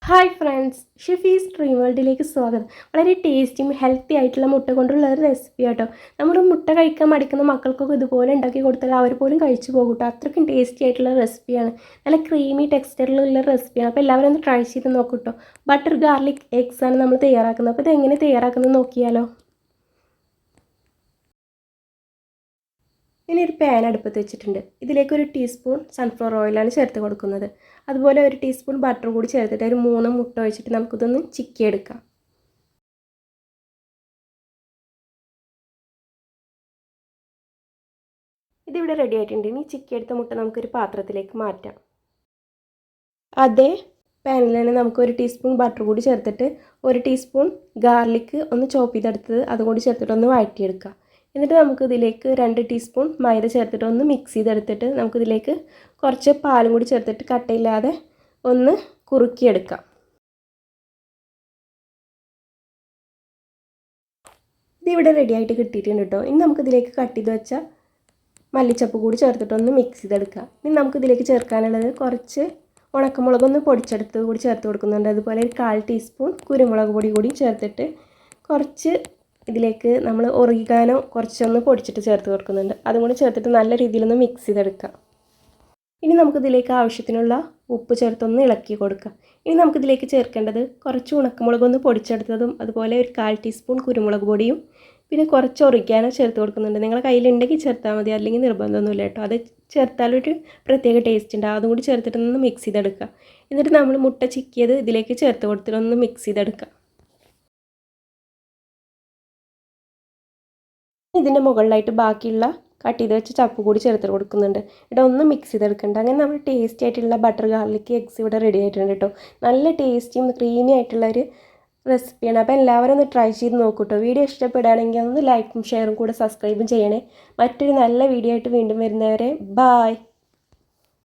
Hi friends, ഷെഫീസ് dream വേൾഡിലേക്ക് സ്വാഗതം. വളരെ ടേസ്റ്റിയും ഹെൽത്തി ആയിട്ടുള്ള മുട്ട കൊണ്ടുള്ള ഒരു റെസിപ്പി ആട്ടോ. നമ്മൾ മുട്ട കഴിക്കാൻ മടിക്കുന്ന മക്കൾക്കൊക്കെ ഇതുപോലെ ഉണ്ടാക്കി കൊടുത്താൽ അവർ പോലും കഴിച്ചു പോകും കേട്ടോ. അത്രയ്ക്കും ടേസ്റ്റി ആയിട്ടുള്ള റെസിപ്പിയാണ്. നല്ല ക്രീമി ടെക്സ്ചറിലുള്ള റെസിപ്പിയാണ്. അപ്പോൾ എല്ലാവരും ഒന്ന് ട്രൈ ചെയ്ത് നോക്കൂ കേട്ടോ. ബട്ടർ ഗാർലിക് എഗ്സ് ആണ് നമ്മൾ തയ്യാറാക്കുന്നത്. അപ്പോൾ ഇതെങ്ങനെ തയ്യാറാക്കുന്നത് നോക്കിയാലോ. ഇനി ഒരു പാൻ അടുപ്പത്ത് വെച്ചിട്ടുണ്ട്. ഇതിലേക്ക് ഒരു ടീസ്പൂൺ സൺഫ്ലവർ ഓയിലാണ് ചേർത്ത് കൊടുക്കുന്നത്. അതുപോലെ ഒരു ടീസ്പൂൺ ബട്ടർ കൂടി ചേർത്തിട്ട് ഒരു 3 മുട്ട ഒഴിച്ചിട്ട് നമുക്കിതൊന്ന് ചിക്കിയെടുക്കാം. ഇതിവിടെ റെഡി ആയിട്ടുണ്ട്. ഇനി ചിക്കിയെടുത്ത മുട്ട നമുക്കൊരു പാത്രത്തിലേക്ക് മാറ്റാം. അതേ പാനിൽ തന്നെ നമുക്ക് ഒരു ടീസ്പൂൺ ബട്ടർ കൂടി ചേർത്തിട്ട് ഒരു ടീസ്പൂൺ ഗാർലിക്ക് ഒന്ന് ചോപ്പ് ചെയ്തെടുത്തത് അതുകൂടി ചേർത്തിട്ട് ഒന്ന് വഴറ്റിയെടുക്കാം. എന്നിട്ട് നമുക്ക് ഇതിലേക്ക് 2 ടീസ്പൂൺ മൈദ ചേർത്തിട്ട് ഒന്ന് മിക്സ് ചെയ്തെടുത്തിട്ട് നമുക്കിതിലേക്ക് കുറച്ച് പാലും കൂടി ചേർത്തിട്ട് കട്ടയില്ലാതെ ഒന്ന് കുറുക്കിയെടുക്കാം. ഇതിവിടെ റെഡി ആയിട്ട് കിട്ടിയിട്ടുണ്ട് കേട്ടോ. ഇനി നമുക്കിതിലേക്ക് കട്ട് ചെയ്ത് വെച്ച മല്ലിച്ചപ്പ് കൂടി ചേർത്തിട്ട് ഒന്ന് മിക്സ് ചെയ്തെടുക്കാം. ഇനി നമുക്കിതിലേക്ക് ചേർക്കാനുള്ളത് കുറച്ച് ഉണക്കമുളകൊന്ന് പൊടിച്ചെടുത്ത് കൂടി ചേർത്ത് കൊടുക്കുന്നുണ്ട്. അതുപോലെ ഒരു 1/4 ടീസ്പൂൺ കുരുമുളക് പൊടി കൂടി ചേർത്തിട്ട് കുറച്ച് ഇതിലേക്ക് നമ്മൾ ഒറിഗാനോ കുറച്ചൊന്ന് പൊടിച്ചിട്ട് ചേർത്ത് കൊടുക്കുന്നുണ്ട്. അതും കൂടി ചേർത്തിട്ട് നല്ല രീതിയിലൊന്ന് മിക്സ് ചെയ്തെടുക്കാം. ഇനി നമുക്കിതിലേക്ക് ആവശ്യത്തിനുള്ള ഉപ്പ് ചേർത്തൊന്ന് ഇളക്കി കൊടുക്കാം. ഇനി നമുക്കിതിലേക്ക് ചേർക്കേണ്ടത് കുറച്ച് ഉണക്കമുളകൊന്ന് പൊടിച്ചെടുത്തതും അതുപോലെ ഒരു 1/4 ടീസ്പൂൺ കുരുമുളക് പൊടിയും പിന്നെ കുറച്ച് ഒറിഗാനോ ചേർത്ത് കൊടുക്കുന്നുണ്ട്. നിങ്ങളുടെ കയ്യിലുണ്ടെങ്കിൽ ചേർത്താൽ മതി, അല്ലെങ്കിൽ നിർബന്ധമൊന്നുമില്ല കേട്ടോ. അത് ചേർത്താലൊരു പ്രത്യേക ടേസ്റ്റ് ഉണ്ട്. അതും കൂടി ചേർത്തിട്ടൊന്ന് മിക്സ് ചെയ്തെടുക്കുക. എന്നിട്ട് നമ്മൾ മുട്ട ചിക്കിയത് ഇതിലേക്ക് ചേർത്ത് കൊടുത്തിട്ടൊന്ന് മിക്സ് ചെയ്തെടുക്കുക. ഇതിൻ്റെ മുകളിലായിട്ട് ബാക്കിയുള്ള കട്ട് ചെയ്ത് വെച്ച് ചപ്പ് കൂടി ചേർത്ത് കൊടുക്കുന്നുണ്ട്. ഇവിടെ ഒന്ന് മിക്സ് ചെയ്തെടുക്കേണ്ട. അങ്ങനെ നമ്മൾ ടേസ്റ്റി ആയിട്ടുള്ള ബട്ടർ ഗാർലിക് എഗ്സ് ഇവിടെ റെഡി ആയിട്ടുണ്ട് കേട്ടോ. നല്ല ടേസ്റ്റിയും ക്രീമി ആയിട്ടുള്ള ഒരു റെസിപ്പിയാണ്. അപ്പോൾ എല്ലാവരും ഒന്ന് ട്രൈ ചെയ്ത് നോക്കൂ കേട്ടോ. വീഡിയോ ഇഷ്ടപ്പെടുകയാണെങ്കിൽ ഒന്ന് ലൈക്കും ഷെയറും കൂടെ സബ്സ്ക്രൈബും ചെയ്യണേ. മറ്റൊരു നല്ല വീഡിയോ ആയിട്ട് വീണ്ടും വരുന്നവരെ ബായ്.